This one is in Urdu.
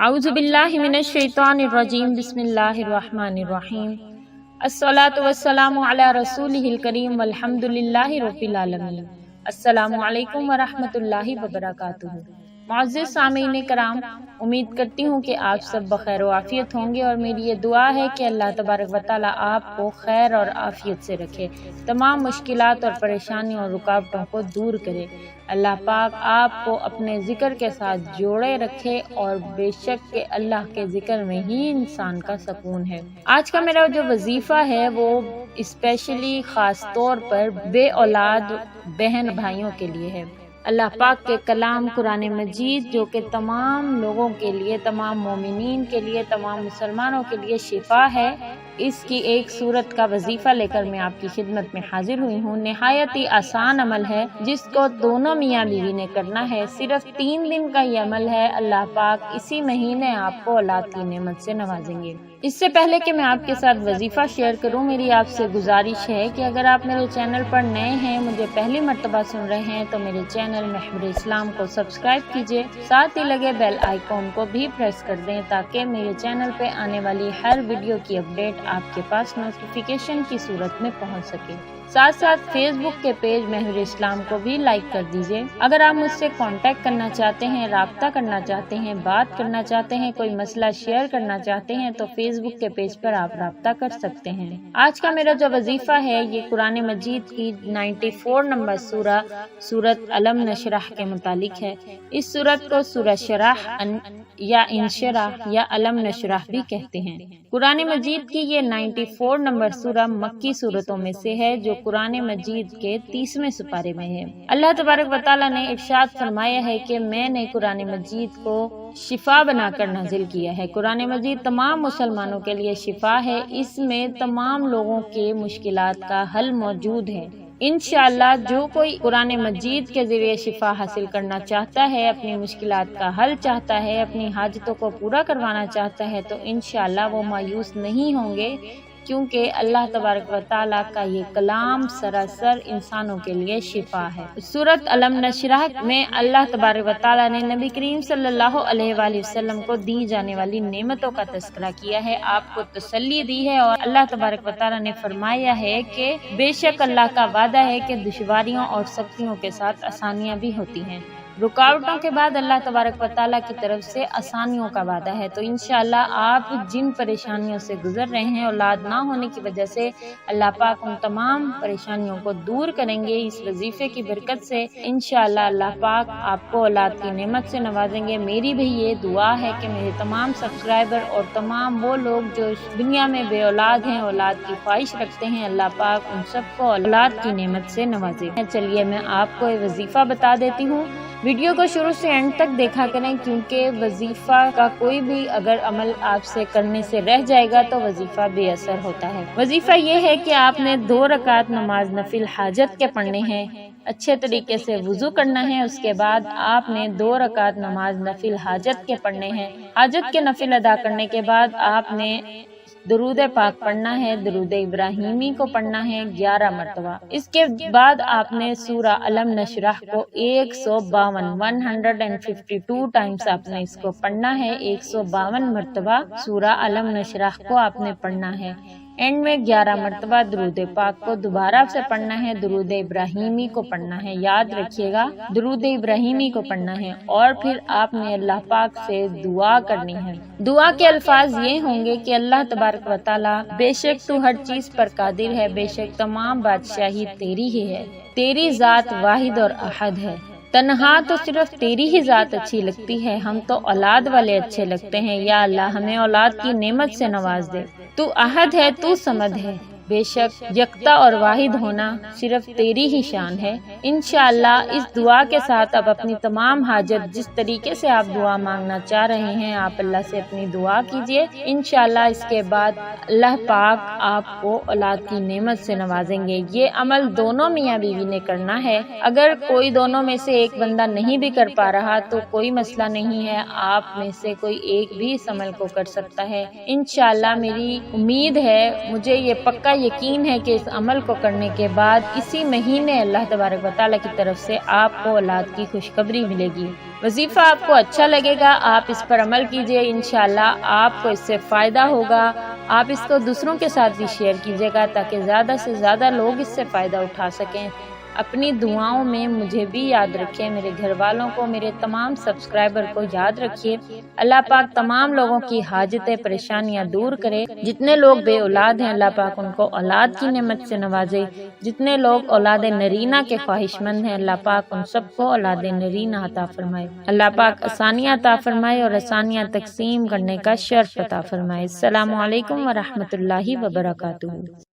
اعوذ باللہ من الشیطان الرجیم بسم اللہ الرحمن الرحیم الصلاۃ والسلام علی رسولہ الکریم والحمد للہ رب العالمین۔ السلام علیکم ورحمۃ اللہ وبرکاتہ۔ معزز سامعین کرام، امید کرتی ہوں کہ آپ سب بخیر و عافیت ہوں گے، اور میری یہ دعا ہے کہ اللہ تبارک و تعالیٰ آپ کو خیر اور عافیت سے رکھے، تمام مشکلات اور پریشانیوں اور رکاوٹوں کو دور کرے۔ اللہ پاک آپ کو اپنے ذکر کے ساتھ جوڑے رکھے، اور بے شک کہ اللہ کے ذکر میں ہی انسان کا سکون ہے۔ آج کا میرا جو وظیفہ ہے وہ اسپیشلی خاص طور پر بے اولاد بہن بھائیوں کے لیے ہے۔ اللہ پاک کے کلام قرآن مجید جو کہ تمام لوگوں کے لیے، تمام مومنین کے لیے، تمام مسلمانوں کے لیے شفا ہے، اس کی ایک سورت کا وظیفہ لے کر میں آپ کی خدمت میں حاضر ہوئی ہوں۔ نہایت ہی آسان عمل ہے جس کو دونوں میاں بیوی نے کرنا ہے۔ صرف 3 دن کا یہ عمل ہے۔ اللہ پاک اسی مہینے آپ کو اولاد کی نعمت سے نوازیں گے۔ اس سے پہلے کہ میں آپ کے ساتھ وظیفہ شیئر کروں، میری آپ سے گزارش ہے کہ اگر آپ میرے چینل پر نئے ہیں، مجھے پہلی مرتبہ سن رہے ہیں، تو میرے چینل محور اسلام کو سبسکرائب کیجئے، ساتھ ہی لگے بیل آئیکن کو بھی پریس کر دیں تاکہ میرے چینل پہ آنے والی ہر ویڈیو کی اپڈیٹ آپ کے پاس نوٹیفیکیشن کی صورت میں پہنچ سکے۔ ساتھ ساتھ فیس بک کے پیج محور اسلام کو بھی لائک کر دیجئے۔ اگر آپ مجھ سے کانٹیکٹ کرنا چاہتے ہیں، رابطہ کرنا چاہتے ہیں، بات کرنا چاہتے ہیں، کوئی مسئلہ شیئر کرنا چاہتے ہیں، تو فیس بک کے پیج پر آپ رابطہ کر سکتے ہیں۔ آج کا میرا جو وظیفہ ہے یہ قرآن مجید کی 94 نمبر سورت علم نشرح کے متعلق ہے۔ اس سورت کو سورہ شرح یا انشرح یا علم نشرح بھی کہتے ہیں۔ قرآن مجید کی یہ 94 نمبر سورہ مکی سورتوں میں سے ہے جو قرآن مجید کے 30ویں سپارے میں ہے۔ اللہ تبارک و تعالیٰ نے ارشاد فرمایا ہے کہ میں نے قرآن مجید کو شفا بنا کر نازل کیا ہے۔ قرآن مجید تمام مسلمانوں کے لیے شفا ہے، اس میں تمام لوگوں کے مشکلات کا حل موجود ہے۔ انشاءاللہ جو کوئی قرآن مجید کے ذریعے شفا حاصل کرنا چاہتا ہے، اپنی مشکلات کا حل چاہتا ہے، اپنی حاجتوں کو پورا کروانا چاہتا ہے، تو انشاءاللہ وہ مایوس نہیں ہوں گے، کیونکہ اللہ تبارک و تعالیٰ کا یہ کلام سراسر انسانوں کے لیے شفا ہے۔ سورت علم نشرح میں اللہ تبارک و تعالیٰ نے نبی کریم صلی اللہ علیہ وآلہ وسلم کو دی جانے والی نعمتوں کا تذکرہ کیا ہے، آپ کو تسلی دی ہے، اور اللہ تبارک و تعالیٰ نے فرمایا ہے کہ بے شک اللہ کا وعدہ ہے کہ دشواریوں اور سختیوں کے ساتھ آسانیاں بھی ہوتی ہیں۔ رکاوٹوں کے بعد اللہ تبارک و تعالیٰ کی طرف سے آسانیوں کا وعدہ ہے۔ تو انشاءاللہ آپ جن پریشانیوں سے گزر رہے ہیں، اولاد نہ ہونے کی وجہ سے، اللہ پاک ان تمام پریشانیوں کو دور کریں گے۔ اس وظیفے کی برکت سے انشاءاللہ اللہ پاک آپ کو اولاد کی نعمت سے نوازیں گے۔ میری بھی یہ دعا ہے کہ میرے تمام سبسکرائبر اور تمام وہ لوگ جو دنیا میں بے اولاد ہیں، اولاد کی خواہش رکھتے ہیں، اللہ پاک ان سب کو اولاد کی نعمت سے نوازے۔ چلیے میں آپ کو یہ وظیفہ بتا دیتی ہوں۔ ویڈیو کو شروع سے اینڈ تک دیکھا کریں، کیونکہ وظیفہ کا کوئی بھی اگر عمل آپ سے کرنے سے رہ جائے گا تو وظیفہ بے اثر ہوتا ہے۔ وظیفہ یہ ہے کہ آپ نے 2 رکعت نماز نفل حاجت کے پڑھنے ہیں، اچھے طریقے سے وضو کرنا ہے، اس کے بعد آپ نے 2 رکعت نماز نفل حاجت کے پڑھنے ہیں۔ حاجت کے نفل ادا کرنے کے بعد آپ نے درود پاک پڑھنا ہے، درود ابراہیمی کو پڑھنا ہے 11 مرتبہ۔ اس کے بعد آپ نے سورہ علم نشرح کو 152 ٹائمز آپ نے اس کو پڑھنا ہے، 152 مرتبہ سورہ علم نشرح کو آپ نے پڑھنا ہے۔ اینڈ میں 11 مرتبہ درود پاک کو دوبارہ سے پڑھنا ہے، درود ابراہیمی کو پڑھنا ہے، یاد رکھیے گا درود ابراہیمی کو پڑھنا ہے، اور پھر آپ نے اللہ پاک سے دعا کرنی ہے۔ دعا کے الفاظ یہ ہوں گے کہ اللہ تبارک و تعالیٰ بے شک تو ہر چیز پر قادر ہے، بے شک تمام بادشاہی تیری ہی ہے، تیری ذات واحد اور احد ہے، تنہا تو صرف تیری ہی ذات اچھی لگتی ہے، ہم تو اولاد والے اچھے لگتے ہیں، یا اللہ ہمیں اولاد کی نعمت سے نواز دے، تو احد ہے، تو صمد ہے، بے شک یکتا اور واحد ہونا صرف تیری ہی شان ہے۔ انشاءاللہ اس دعا کے ساتھ اب اپنی تمام حاجت جس طریقے سے آپ دعا مانگنا چاہ رہے ہیں، آپ اللہ سے اپنی دعا کیجئے۔ انشاءاللہ اس کے بعد اللہ پاک آپ کو اولاد کی نعمت سے نوازیں گے۔ یہ عمل دونوں میاں بیوی نے کرنا ہے۔ اگر کوئی دونوں میں سے ایک بندہ نہیں بھی کر پا رہا تو کوئی مسئلہ نہیں ہے، آپ میں سے کوئی ایک بھی اس عمل کو کر سکتا ہے۔ انشاءاللہ میری امید ہے، مجھے یہ پکا یقین ہے کہ اس عمل کو کرنے کے بعد اسی مہینے اللہ تبارک و تعالیٰ کی طرف سے آپ کو اولاد کی خوشخبری ملے گی۔ وظیفہ آپ کو اچھا لگے گا، آپ اس پر عمل کیجئے، انشاءاللہ آپ کو اس سے فائدہ ہوگا۔ آپ اس کو دوسروں کے ساتھ بھی شیئر کیجئے گا تاکہ زیادہ سے زیادہ لوگ اس سے فائدہ اٹھا سکیں۔ اپنی دعاؤں میں مجھے بھی یاد رکھیں، میرے گھر والوں کو، میرے تمام سبسکرائبر کو یاد رکھیے۔ اللہ پاک تمام لوگوں کی حاجتیں پریشانیاں دور کرے۔ جتنے لوگ بے اولاد ہیں اللہ پاک ان کو اولاد کی نعمت سے نوازے۔ جتنے لوگ اولاد نرینہ کے خواہش مند ہیں اللہ پاک ان سب کو اولاد نرینہ عطا فرمائے۔ اللہ پاک آسانیاں عطا فرمائے اور آسانیاں تقسیم کرنے کا شرف عطا فرمائے۔ السلام علیکم ورحمۃ اللہ وبرکاتہ۔